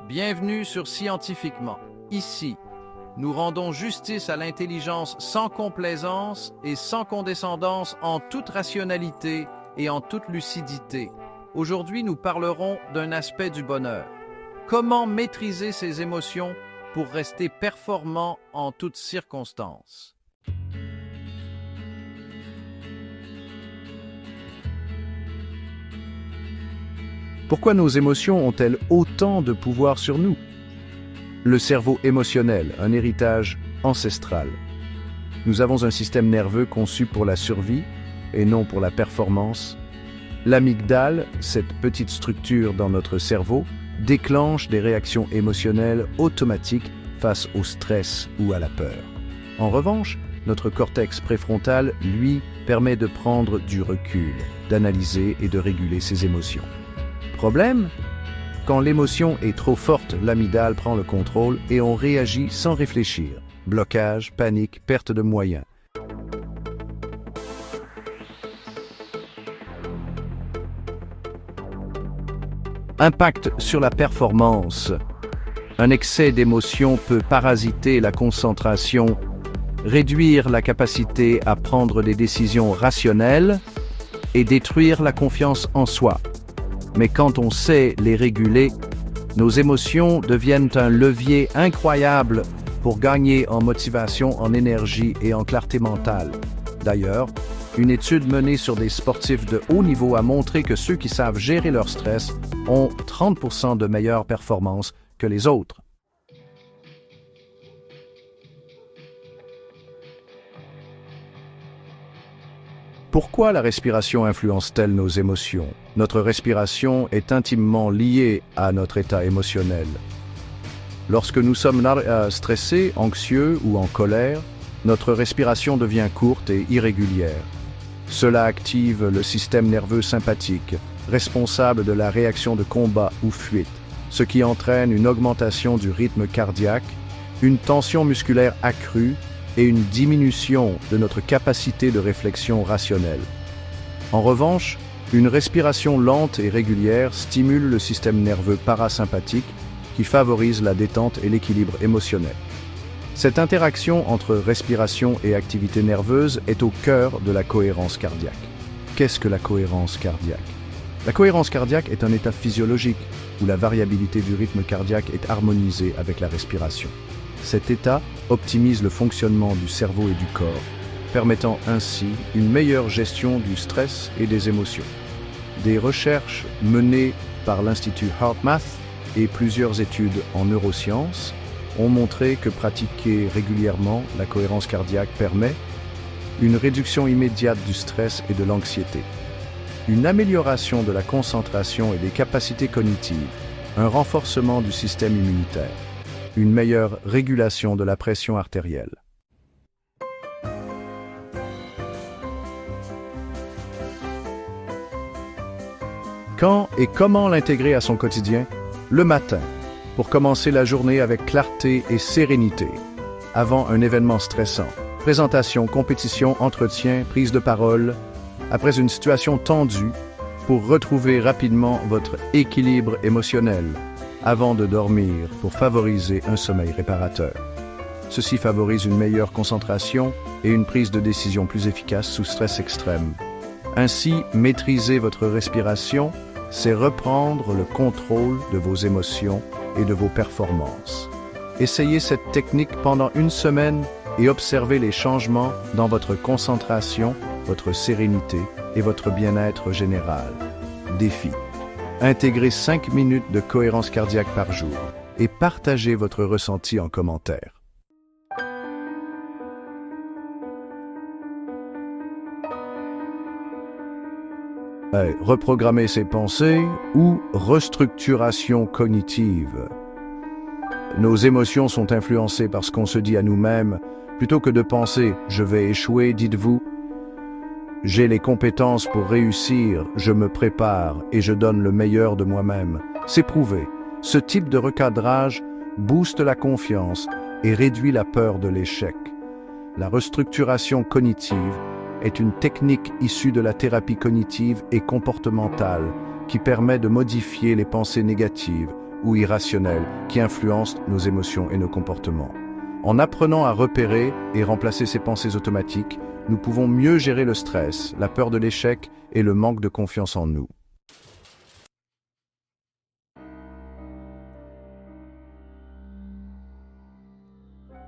Bienvenue sur Scientifiquement. Ici, nous rendons justice à l'intelligence sans complaisance et sans condescendance en toute rationalité et en toute lucidité. Aujourd'hui, nous parlerons d'un aspect du bonheur. Comment maîtriser ses émotions pour rester performant en toutes circonstances? Pourquoi nos émotions ont-elles autant de pouvoir sur nous? Le cerveau émotionnel, un héritage ancestral. Nous avons un système nerveux conçu pour la survie et non pour la performance. L'amygdale, cette petite structure dans notre cerveau, déclenche des réactions émotionnelles automatiques face au stress ou à la peur. En revanche, notre cortex préfrontal, lui, permet de prendre du recul, d'analyser et de réguler ses émotions. Problème? Quand l'émotion est trop forte, l'amygdale prend le contrôle et on réagit sans réfléchir. Blocage, panique, perte de moyens. Impact sur la performance. Un excès d'émotion peut parasiter la concentration, réduire la capacité à prendre des décisions rationnelles et détruire la confiance en soi. Mais quand on sait les réguler, nos émotions deviennent un levier incroyable pour gagner en motivation, en énergie et en clarté mentale. D'ailleurs, une étude menée sur des sportifs de haut niveau a montré que ceux qui savent gérer leur stress ont 30% de meilleures performances que les autres. Pourquoi la respiration influence-t-elle nos émotions? Notre respiration est intimement liée à notre état émotionnel. Lorsque nous sommes stressés, anxieux ou en colère, notre respiration devient courte et irrégulière. Cela active le système nerveux sympathique, responsable de la réaction de combat ou fuite, ce qui entraîne une augmentation du rythme cardiaque, une tension musculaire accrue et une diminution de notre capacité de réflexion rationnelle. En revanche, une respiration lente et régulière stimule le système nerveux parasympathique qui favorise la détente et l'équilibre émotionnel. Cette interaction entre respiration et activité nerveuse est au cœur de la cohérence cardiaque. Qu'est-ce que la cohérence cardiaque? La cohérence cardiaque est un état physiologique où la variabilité du rythme cardiaque est harmonisée avec la respiration. Cet état optimise le fonctionnement du cerveau et du corps, permettant ainsi une meilleure gestion du stress et des émotions. Des recherches menées par l'Institut HeartMath et plusieurs études en neurosciences ont montré que pratiquer régulièrement la cohérence cardiaque permet une réduction immédiate du stress et de l'anxiété, une amélioration de la concentration et des capacités cognitives, un renforcement du système immunitaire, une meilleure régulation de la pression artérielle. Quand et comment l'intégrer à son quotidien? Le matin, pour commencer la journée avec clarté et sérénité, avant un événement stressant. Présentation, compétition, entretien, prise de parole, après une situation tendue, pour retrouver rapidement votre équilibre émotionnel, avant de dormir pour favoriser un sommeil réparateur. Ceci favorise une meilleure concentration et une prise de décision plus efficace sous stress extrême. Ainsi, maîtriser votre respiration, c'est reprendre le contrôle de vos émotions et de vos performances. Essayez cette technique pendant une semaine et observez les changements dans votre concentration, votre sérénité et votre bien-être général. Défi. Intégrez 5 minutes de cohérence cardiaque par jour et partagez votre ressenti en commentaire. Reprogrammer ses pensées ou restructuration cognitive. Nos émotions sont influencées par ce qu'on se dit à nous-mêmes. Plutôt que de penser « je vais échouer », dites-vous « j'ai les compétences pour réussir, je me prépare et je donne le meilleur de moi-même ». C'est prouvé. Ce type de recadrage booste la confiance et réduit la peur de l'échec. La restructuration cognitive est une technique issue de la thérapie cognitive et comportementale qui permet de modifier les pensées négatives ou irrationnels qui influencent nos émotions et nos comportements. En apprenant à repérer et remplacer ces pensées automatiques, nous pouvons mieux gérer le stress, la peur de l'échec et le manque de confiance en nous.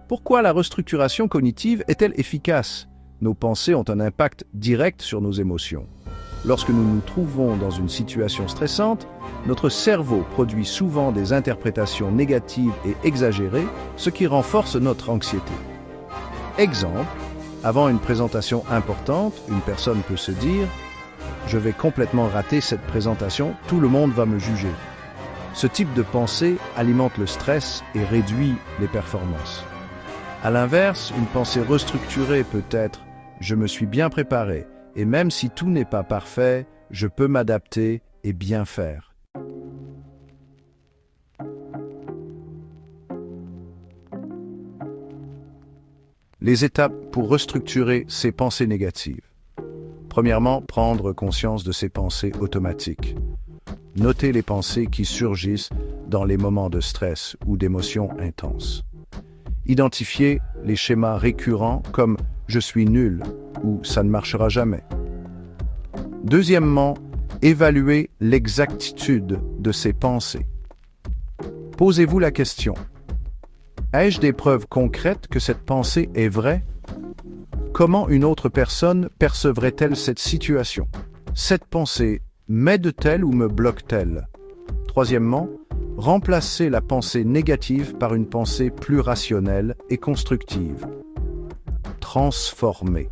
Pourquoi la restructuration cognitive est-elle efficace? Nos pensées ont un impact direct sur nos émotions. Lorsque nous nous trouvons dans une situation stressante, notre cerveau produit souvent des interprétations négatives et exagérées, ce qui renforce notre anxiété. Exemple, avant une présentation importante, une personne peut se dire « Je vais complètement rater cette présentation, tout le monde va me juger ». Ce type de pensée alimente le stress et réduit les performances. À l'inverse, une pensée restructurée peut être « Je me suis bien préparé et même si tout n'est pas parfait, je peux m'adapter et bien faire ». Les étapes pour restructurer ces pensées négatives. Premièrement, prendre conscience de ces pensées automatiques. Notez les pensées qui surgissent dans les moments de stress ou d'émotions intenses. Identifiez les schémas récurrents comme « je suis nul » ou « ça ne marchera jamais ». Deuxièmement, évaluez l'exactitude de ces pensées. Posez-vous la question: ai-je des preuves concrètes que cette pensée est vraie? Comment une autre personne percevrait-elle cette situation? Cette pensée m'aide-t-elle ou me bloque-t-elle? Troisièmement, remplacez la pensée négative par une pensée plus rationnelle et constructive. Transformez.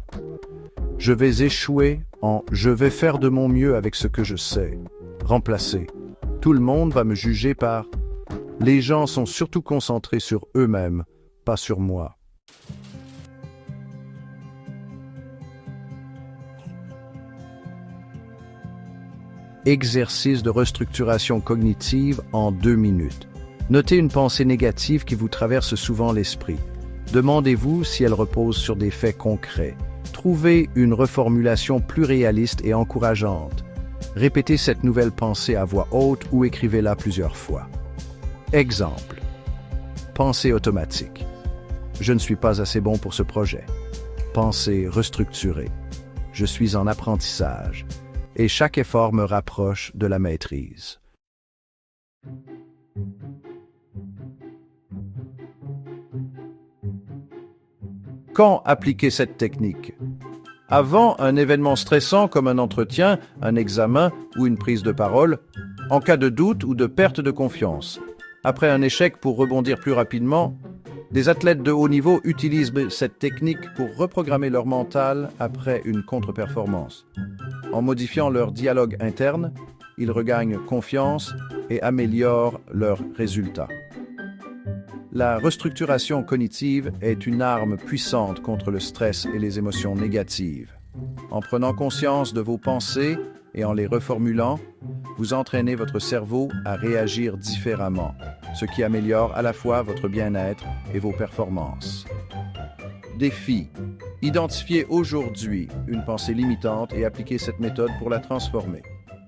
Je vais échouer en « je vais faire de mon mieux avec ce que je sais ». Remplacez. Tout le monde va me juger par « les gens sont surtout concentrés sur eux-mêmes, pas sur moi ». Exercice de restructuration cognitive en 2 minutes. Notez une pensée négative qui vous traverse souvent l'esprit. Demandez-vous si elle repose sur des faits concrets. Trouvez une reformulation plus réaliste et encourageante. Répétez cette nouvelle pensée à voix haute ou écrivez-la plusieurs fois. Exemple. Pensée automatique. Je ne suis pas assez bon pour ce projet. Pensée restructurée. Je suis en apprentissage. Et chaque effort me rapproche de la maîtrise. Quand appliquer cette technique? Avant un événement stressant comme un entretien, un examen ou une prise de parole, en cas de doute ou de perte de confiance. Après un échec pour rebondir plus rapidement, des athlètes de haut niveau utilisent cette technique pour reprogrammer leur mental après une contre-performance. En modifiant leur dialogue interne, ils regagnent confiance et améliorent leurs résultats. La restructuration cognitive est une arme puissante contre le stress et les émotions négatives. En prenant conscience de vos pensées et en les reformulant, vous entraînez votre cerveau à réagir différemment, ce qui améliore à la fois votre bien-être et vos performances. Défi. Identifiez aujourd'hui une pensée limitante et appliquez cette méthode pour la transformer.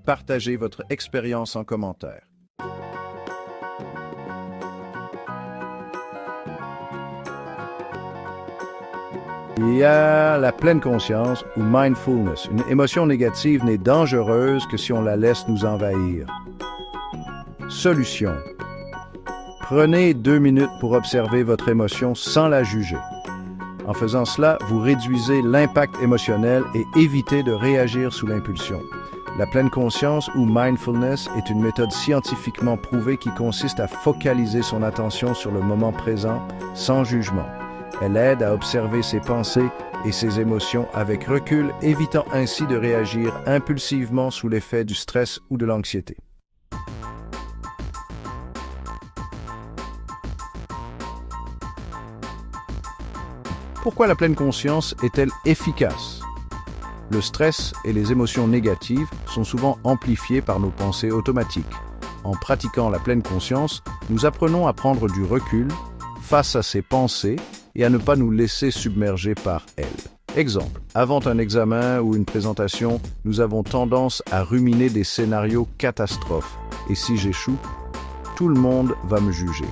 Partagez votre expérience en commentaire. Il y a la pleine conscience ou mindfulness. Une émotion négative n'est dangereuse que si on la laisse nous envahir. Solution. Prenez 2 minutes pour observer votre émotion sans la juger. En faisant cela, vous réduisez l'impact émotionnel et évitez de réagir sous l'impulsion. La pleine conscience ou mindfulness est une méthode scientifiquement prouvée qui consiste à focaliser son attention sur le moment présent sans jugement. Elle aide à observer ses pensées et ses émotions avec recul, évitant ainsi de réagir impulsivement sous l'effet du stress ou de l'anxiété. Pourquoi la pleine conscience est-elle efficace? Le stress et les émotions négatives sont souvent amplifiés par nos pensées automatiques. En pratiquant la pleine conscience, nous apprenons à prendre du recul face à ces pensées et à ne pas nous laisser submerger par elles. Exemple, avant un examen ou une présentation, nous avons tendance à ruminer des scénarios catastrophes. Et si j'échoue? tout le monde va me juger.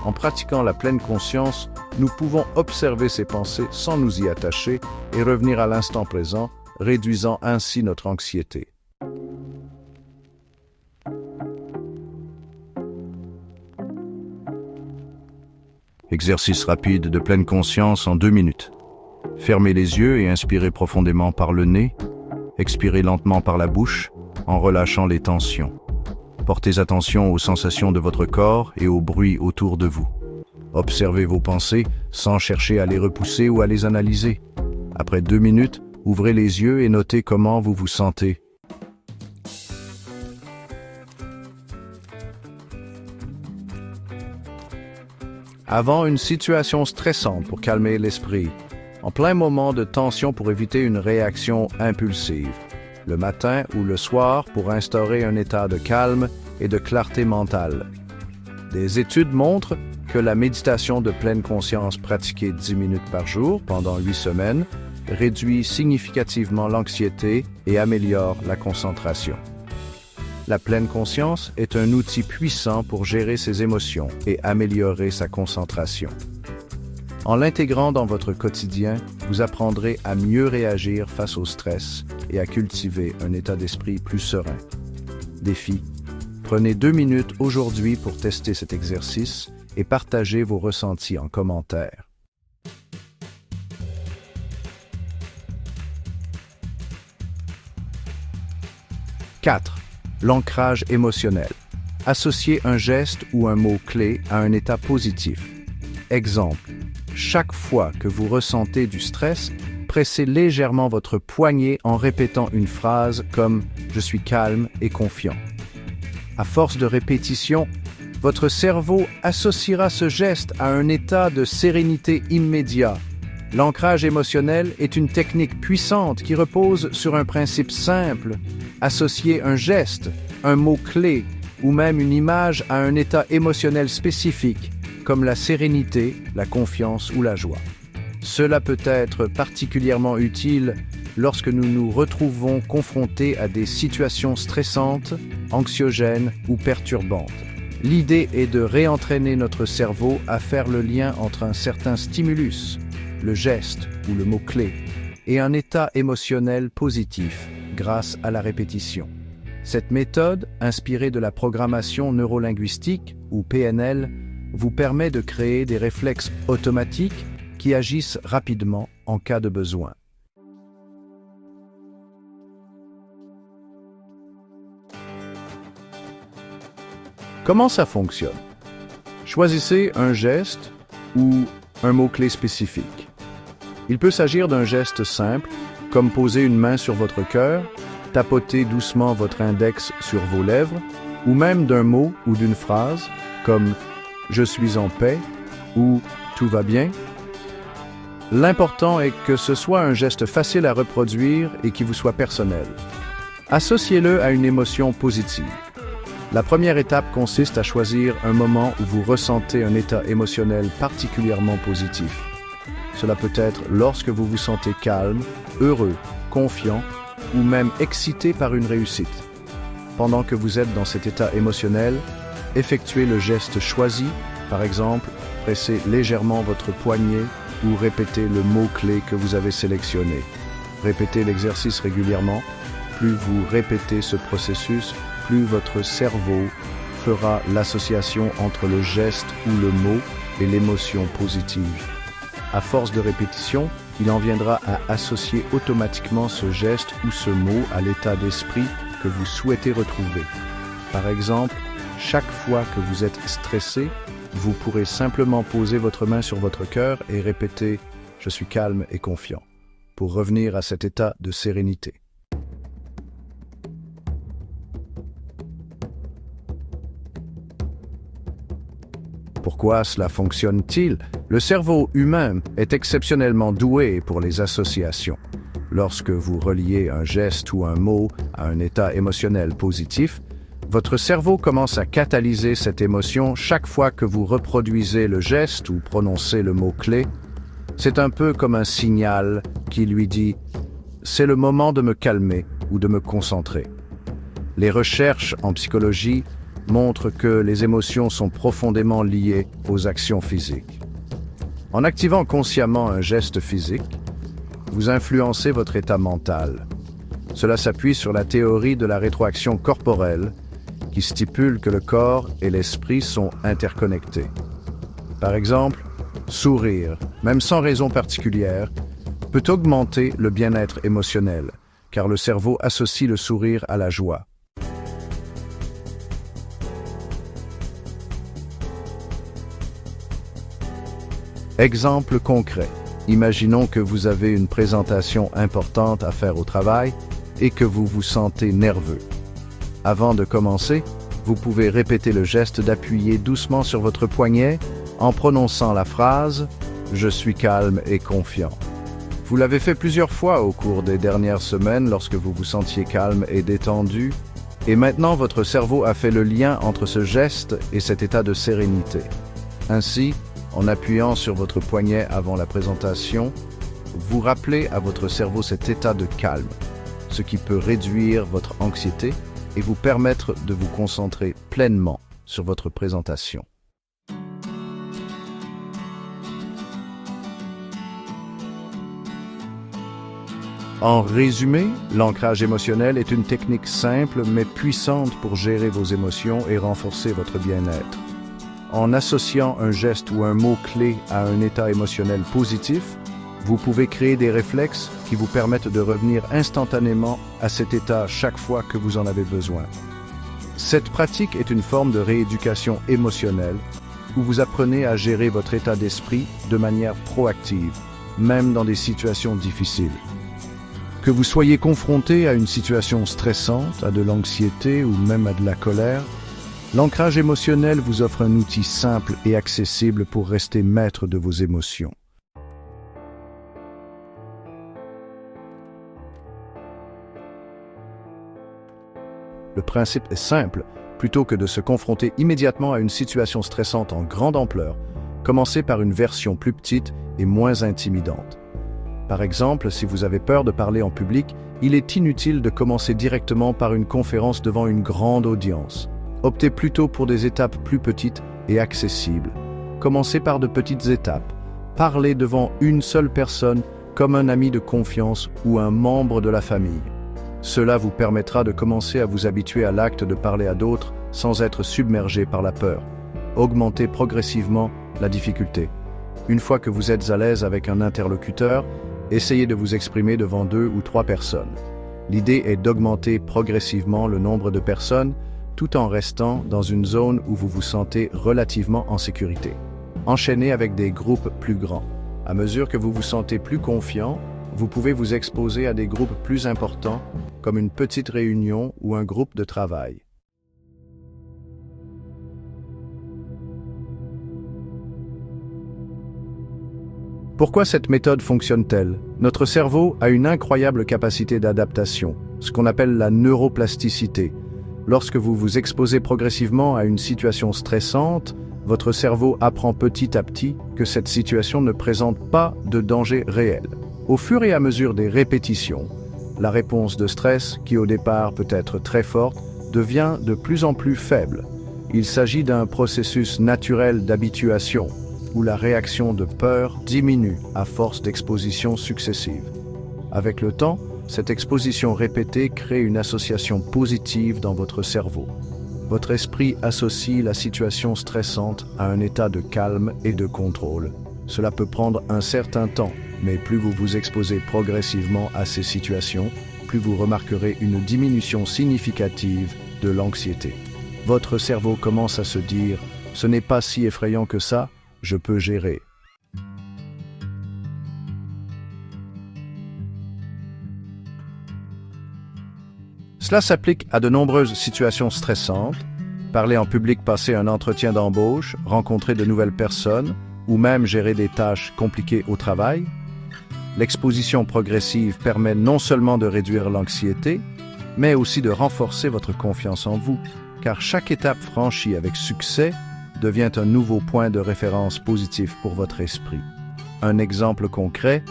En pratiquant la pleine conscience, nous pouvons observer ces pensées sans nous y attacher et revenir à l'instant présent, réduisant ainsi notre anxiété. Exercice rapide de pleine conscience en 2 minutes. Fermez les yeux et inspirez profondément par le nez. Expirez lentement par la bouche en relâchant les tensions. Portez attention aux sensations de votre corps et aux bruits autour de vous. Observez vos pensées sans chercher à les repousser ou à les analyser. Après 2 minutes, ouvrez les yeux et notez comment vous vous sentez. Avant une situation stressante pour calmer l'esprit, en plein moment de tension pour éviter une réaction impulsive, le matin ou le soir pour instaurer un état de calme et de clarté mentale. Des études montrent que la méditation de pleine conscience pratiquée 10 minutes par jour pendant 8 semaines réduit significativement l'anxiété et améliore la concentration. La pleine conscience est un outil puissant pour gérer ses émotions et améliorer sa concentration. En l'intégrant dans votre quotidien, vous apprendrez à mieux réagir face au stress et à cultiver un état d'esprit plus serein. Défi: prenez 2 minutes aujourd'hui pour tester cet exercice et partagez vos ressentis en commentaire. « 4. L'ancrage émotionnel. Associez un geste ou un mot-clé à un état positif. Exemple: chaque fois que vous ressentez du stress, pressez légèrement votre poignet en répétant une phrase comme « Je suis calme et confiant ». À force de répétition, votre cerveau associera ce geste à un état de sérénité immédiat. L'ancrage émotionnel est une technique puissante qui repose sur un principe simple: associer un geste, un mot-clé ou même une image à un état émotionnel spécifique, comme la sérénité, la confiance ou la joie. Cela peut être particulièrement utile lorsque nous nous retrouvons confrontés à des situations stressantes, anxiogènes ou perturbantes. L'idée est de réentraîner notre cerveau à faire le lien entre un certain stimulus, le geste ou le mot-clé, et un état émotionnel positif grâce à la répétition. Cette méthode, inspirée de la programmation neurolinguistique ou PNL, vous permet de créer des réflexes automatiques qui agissent rapidement en cas de besoin. Comment ça fonctionne? Choisissez un geste ou un mot-clé spécifique. Il peut s'agir d'un geste simple, comme poser une main sur votre cœur, tapoter doucement votre index sur vos lèvres, ou même d'un mot ou d'une phrase, comme « Je suis en paix » ou « Tout va bien ». L'important est que ce soit un geste facile à reproduire et qui vous soit personnel. Associez-le à une émotion positive. La première étape consiste à choisir un moment où vous ressentez un état émotionnel particulièrement positif. Cela peut être lorsque vous vous sentez calme, heureux, confiant ou même excité par une réussite. Pendant que vous êtes dans cet état émotionnel, effectuez le geste choisi, par exemple, pressez légèrement votre poignet ou répétez le mot-clé que vous avez sélectionné. Répétez l'exercice régulièrement. Plus vous répétez ce processus, plus votre cerveau fera l'association entre le geste ou le mot et l'émotion positive. À force de répétition, il en viendra à associer automatiquement ce geste ou ce mot à l'état d'esprit que vous souhaitez retrouver. Par exemple, chaque fois que vous êtes stressé, vous pourrez simplement poser votre main sur votre cœur et répéter « Je suis calme et confiant » pour revenir à cet état de sérénité. Pourquoi cela fonctionne-t-il? Le cerveau humain est exceptionnellement doué pour les associations. Lorsque vous reliez un geste ou un mot à un état émotionnel positif, votre cerveau commence à catalyser cette émotion chaque fois que vous reproduisez le geste ou prononcez le mot-clé. C'est un peu comme un signal qui lui dit « c'est le moment de me calmer ou de me concentrer ». Les recherches en psychologie montrent que les émotions sont profondément liées aux actions physiques. En activant consciemment un geste physique, vous influencez votre état mental. Cela s'appuie sur la théorie de la rétroaction corporelle qui stipule que le corps et l'esprit sont interconnectés. Par exemple, sourire, même sans raison particulière, peut augmenter le bien-être émotionnel, car le cerveau associe le sourire à la joie. Exemple concret. Imaginons que vous avez une présentation importante à faire au travail et que vous vous sentez nerveux. Avant de commencer, vous pouvez répéter le geste d'appuyer doucement sur votre poignet en prononçant la phrase « Je suis calme et confiant ». Vous l'avez fait plusieurs fois au cours des dernières semaines lorsque vous vous sentiez calme et détendu, et maintenant votre cerveau a fait le lien entre ce geste et cet état de sérénité. Ainsi, en appuyant sur votre poignet avant la présentation, vous rappelez à votre cerveau cet état de calme, ce qui peut réduire votre anxiété et vous permettre de vous concentrer pleinement sur votre présentation. En résumé, l'ancrage émotionnel est une technique simple mais puissante pour gérer vos émotions et renforcer votre bien-être. En associant un geste ou un mot-clé à un état émotionnel positif, vous pouvez créer des réflexes qui vous permettent de revenir instantanément à cet état chaque fois que vous en avez besoin. Cette pratique est une forme de rééducation émotionnelle où vous apprenez à gérer votre état d'esprit de manière proactive, même dans des situations difficiles. Que vous soyez confronté à une situation stressante, à de l'anxiété ou même à de la colère, l'ancrage émotionnel vous offre un outil simple et accessible pour rester maître de vos émotions. Le principe est simple. Plutôt que de se confronter immédiatement à une situation stressante en grande ampleur, commencez par une version plus petite et moins intimidante. Par exemple, si vous avez peur de parler en public, il est inutile de commencer directement par une conférence devant une grande audience. Optez plutôt pour des étapes plus petites et accessibles. Commencez par de petites étapes. Parlez devant une seule personne, comme un ami de confiance ou un membre de la famille. Cela vous permettra de commencer à vous habituer à l'acte de parler à d'autres sans être submergé par la peur. Augmentez progressivement la difficulté. Une fois que vous êtes à l'aise avec un interlocuteur, essayez de vous exprimer devant 2 ou 3 personnes. L'idée est d'augmenter progressivement le nombre de personnes tout en restant dans une zone où vous vous sentez relativement en sécurité. Enchaînez avec des groupes plus grands. À mesure que vous vous sentez plus confiant, vous pouvez vous exposer à des groupes plus importants, comme une petite réunion ou un groupe de travail. Pourquoi cette méthode fonctionne-t-elle? Notre cerveau a une incroyable capacité d'adaptation, ce qu'on appelle la neuroplasticité. Lorsque vous vous exposez progressivement à une situation stressante, votre cerveau apprend petit à petit que cette situation ne présente pas de danger réel. Au fur et à mesure des répétitions, la réponse de stress, qui au départ peut être très forte, devient de plus en plus faible. Il s'agit d'un processus naturel d'habituation, où la réaction de peur diminue à force d'expositions successives. Avec le temps, cette exposition répétée crée une association positive dans votre cerveau. Votre esprit associe la situation stressante à un état de calme et de contrôle. Cela peut prendre un certain temps, mais plus vous vous exposez progressivement à ces situations, plus vous remarquerez une diminution significative de l'anxiété. Votre cerveau commence à se dire « ce n'est pas si effrayant que ça, je peux gérer ». Cela s'applique à de nombreuses situations stressantes, parler en public, passer un entretien d'embauche, rencontrer de nouvelles personnes ou même gérer des tâches compliquées au travail. L'exposition progressive permet non seulement de réduire l'anxiété, mais aussi de renforcer votre confiance en vous, car chaque étape franchie avec succès devient un nouveau point de référence positif pour votre esprit. Un exemple concret: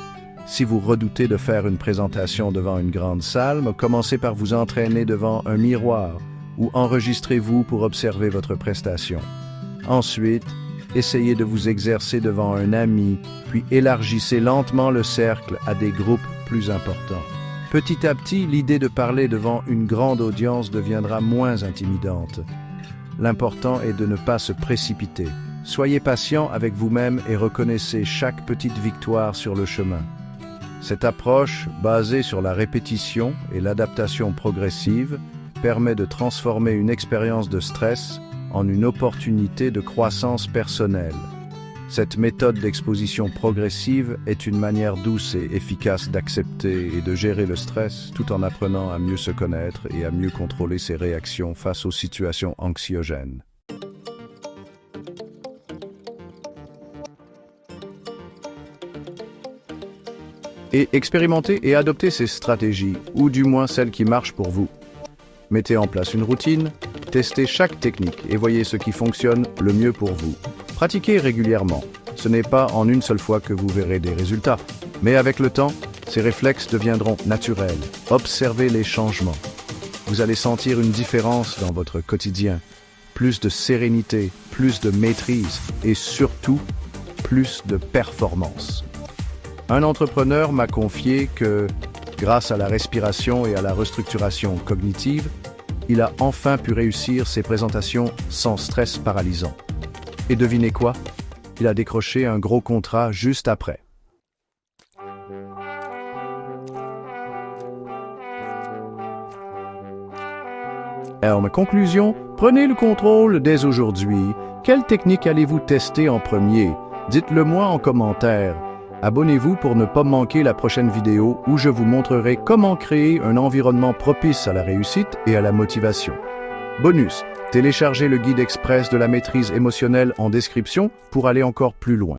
si vous redoutez de faire une présentation devant une grande salle, commencez par vous entraîner devant un miroir ou enregistrez-vous pour observer votre prestation. Ensuite, essayez de vous exercer devant un ami, puis élargissez lentement le cercle à des groupes plus importants. Petit à petit, l'idée de parler devant une grande audience deviendra moins intimidante. L'important est de ne pas se précipiter. Soyez patient avec vous-même et reconnaissez chaque petite victoire sur le chemin. Cette approche, basée sur la répétition et l'adaptation progressive, permet de transformer une expérience de stress en une opportunité de croissance personnelle. Cette méthode d'exposition progressive est une manière douce et efficace d'accepter et de gérer le stress tout en apprenant à mieux se connaître et à mieux contrôler ses réactions face aux situations anxiogènes. Et expérimentez et adoptez ces stratégies, ou du moins celles qui marchent pour vous. Mettez en place une routine, testez chaque technique et voyez ce qui fonctionne le mieux pour vous. Pratiquez régulièrement. Ce n'est pas en une seule fois que vous verrez des résultats. Mais avec le temps, ces réflexes deviendront naturels. Observez les changements. Vous allez sentir une différence dans votre quotidien. Plus de sérénité, plus de maîtrise et surtout, plus de performance. Un entrepreneur m'a confié que, grâce à la respiration et à la restructuration cognitive, il a enfin pu réussir ses présentations sans stress paralysant. Et devinez quoi? Il a décroché un gros contrat juste après. Alors, ma conclusion, prenez le contrôle dès aujourd'hui. Quelle technique allez-vous tester en premier? Dites-le moi en commentaire. Abonnez-vous pour ne pas manquer la prochaine vidéo où je vous montrerai comment créer un environnement propice à la réussite et à la motivation. Bonus, téléchargez le guide express de la maîtrise émotionnelle en description pour aller encore plus loin.